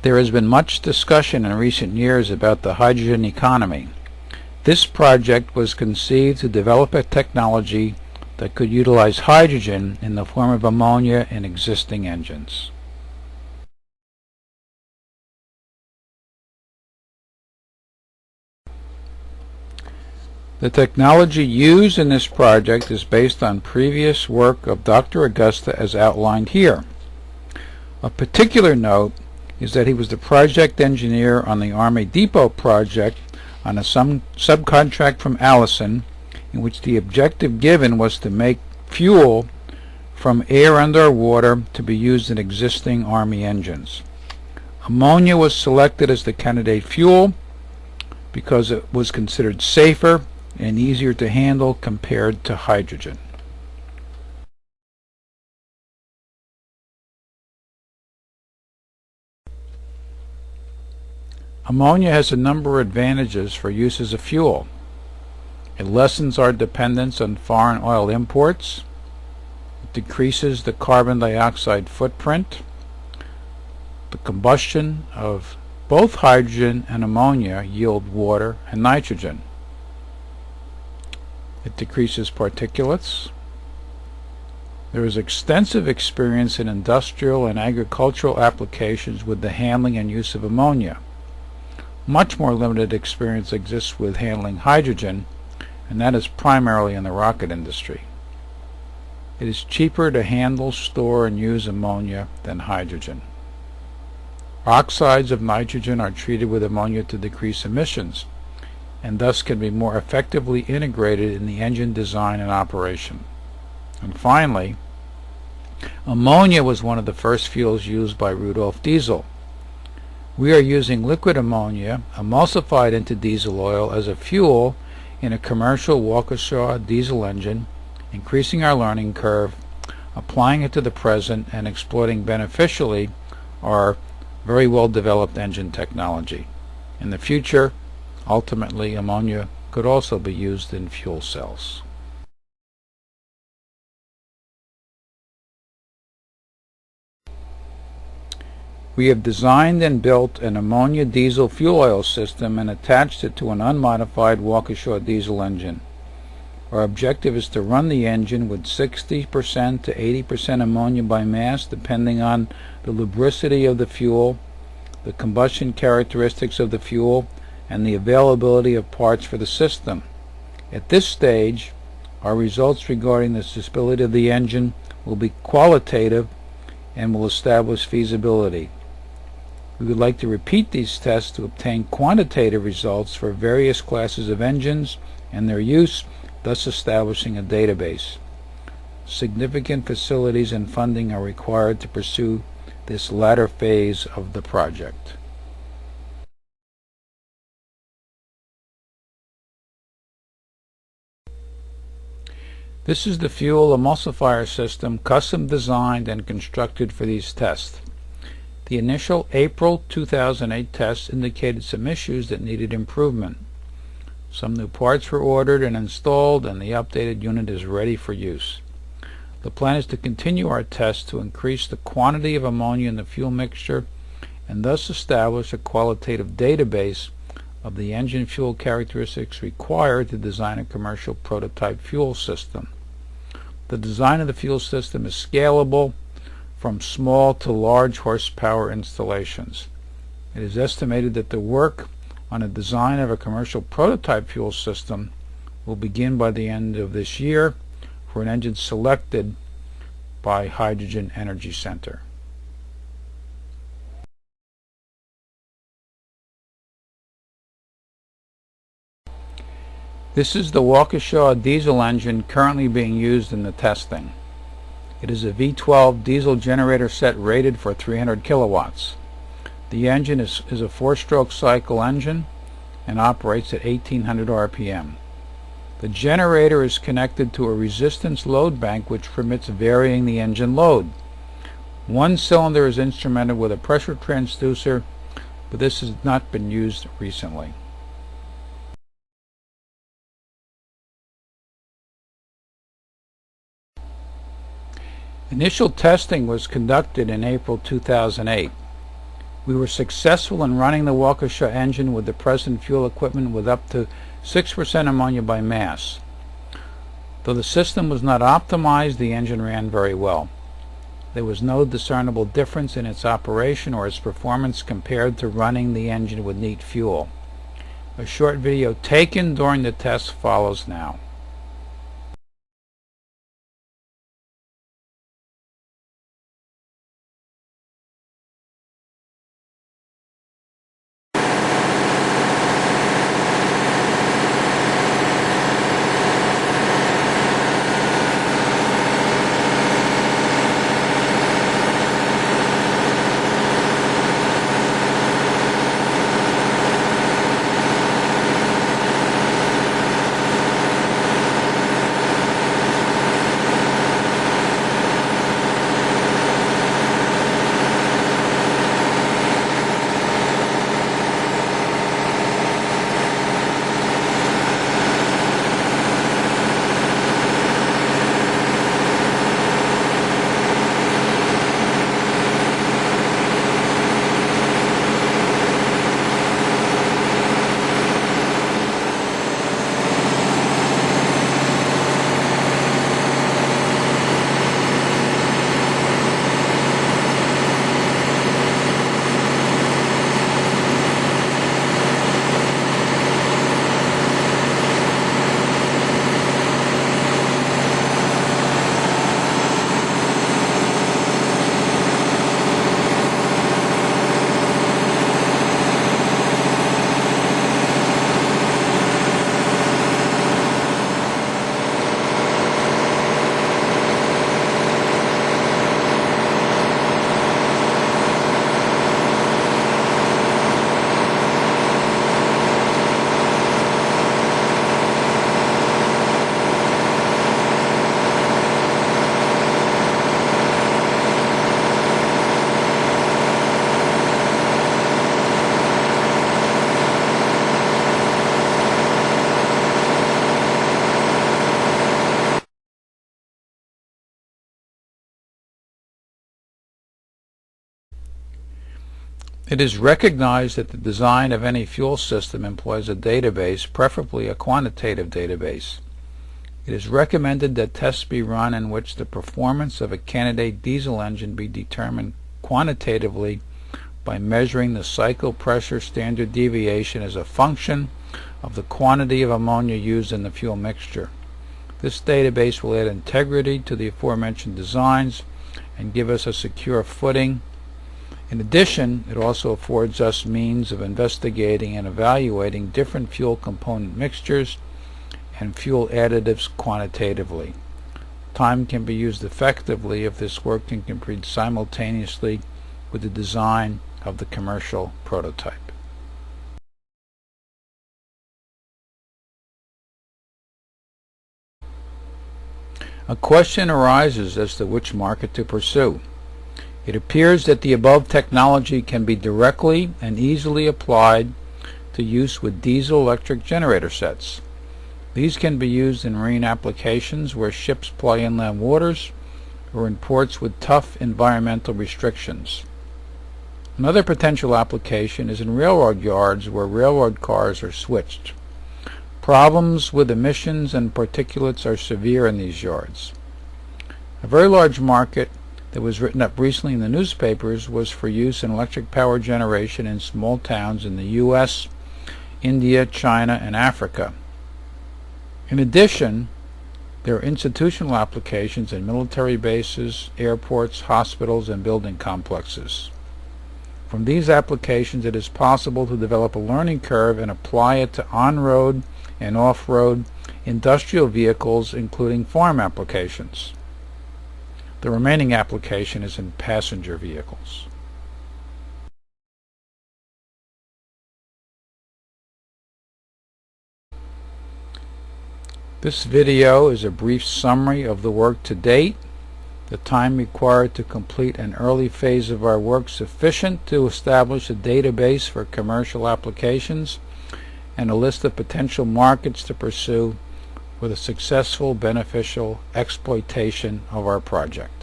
There has been much discussion in recent years about the hydrogen economy. This project was conceived to develop a technology that could utilize hydrogen in the form of ammonia in existing engines. The technology used in this project is based on previous work of Dr. Augusta as outlined here. Of particular note is that he was the project engineer on the Army Depot project on a subcontract from Allison, in which the objective given was to make fuel from air and/or water to be used in existing Army engines. Ammonia was selected as the candidate fuel because it was considered safer and easier to handle compared to hydrogen. Ammonia has a number of advantages for use as a fuel. It lessens our dependence on foreign oil imports. It decreases the carbon dioxide footprint. The combustion of both hydrogen and ammonia yield water and nitrogen. It decreases particulates. There is extensive experience in industrial and agricultural applications with the handling and use of ammonia. Much more limited experience exists with handling hydrogen, and that is primarily in the rocket industry. It is cheaper to handle, store, and use ammonia than hydrogen. Oxides of nitrogen are treated with ammonia to decrease emissions, and thus can be more effectively integrated in the engine design and operation. And finally, ammonia was one of the first fuels used by Rudolf Diesel. We are using liquid ammonia emulsified into diesel oil as a fuel in a commercial Waukesha diesel engine, increasing our learning curve, applying it to the present, and exploiting beneficially our very well developed engine technology. In the future, ultimately, ammonia could also be used in fuel cells. We have designed and built an ammonia diesel fuel oil system and attached it to an unmodified Waukesha diesel engine. Our objective is to run the engine with 60% to 80% ammonia by mass, depending on the lubricity of the fuel, the combustion characteristics of the fuel, and the availability of parts for the system. At this stage, our results regarding the stability of the engine will be qualitative and will establish feasibility. We would like to repeat these tests to obtain quantitative results for various classes of engines and their use, thus establishing a database. Significant facilities and funding are required to pursue this latter phase of the project. This is the fuel emulsifier system custom designed and constructed for these tests. The initial April 2008 tests indicated some issues that needed improvement. Some new parts were ordered and installed, and the updated unit is ready for use. The plan is to continue our tests to increase the quantity of ammonia in the fuel mixture and thus establish a qualitative database of the engine fuel characteristics required to design a commercial prototype fuel system. The design of the fuel system is scalable from small to large horsepower installations. It is estimated that the work on a design of a commercial prototype fuel system will begin by the end of this year for an engine selected by Hydrogen Energy Center. This is the Waukesha diesel engine currently being used in the testing. It is a V12 diesel generator set rated for 300 kilowatts. The engine is a 4-stroke cycle engine and operates at 1800 RPM. The generator is connected to a resistance load bank which permits varying the engine load. One cylinder is instrumented with a pressure transducer, but this has not been used recently. Initial testing was conducted in April 2008. We were successful in running the Waukesha engine with the present fuel equipment with up to 6% ammonia by mass. Though the system was not optimized, the engine ran very well. There was no discernible difference in its operation or its performance compared to running the engine with neat fuel. A short video taken during the test follows now. It is recognized that the design of any fuel system employs a database, preferably a quantitative database. It is recommended that tests be run in which the performance of a candidate diesel engine be determined quantitatively by measuring the cycle pressure standard deviation as a function of the quantity of ammonia used in the fuel mixture. This database will add integrity to the aforementioned designs and give us a secure footing. In addition, it also affords us means of investigating and evaluating different fuel component mixtures and fuel additives quantitatively. Time can be used effectively if this work can complete simultaneously with the design of the commercial prototype. A question arises as to which market to pursue. It appears that the above technology can be directly and easily applied to use with diesel-electric generator sets. These can be used in marine applications where ships ply inland waters or in ports with tough environmental restrictions. Another potential application is in railroad yards where railroad cars are switched. Problems with emissions and particulates are severe in these yards. A very large market that was written up recently in the newspapers was for use in electric power generation in small towns in the U.S., India, China, and Africa. In addition, there are institutional applications in military bases, airports, hospitals, and building complexes. From these applications, it is possible to develop a learning curve and apply it to on-road and off-road industrial vehicles, including farm applications. The remaining application is in passenger vehicles. This video is a brief summary of the work to date. The time required to complete an early phase of our work sufficient to establish a database for commercial applications and a list of potential markets to pursue with a successful beneficial exploitation of our project.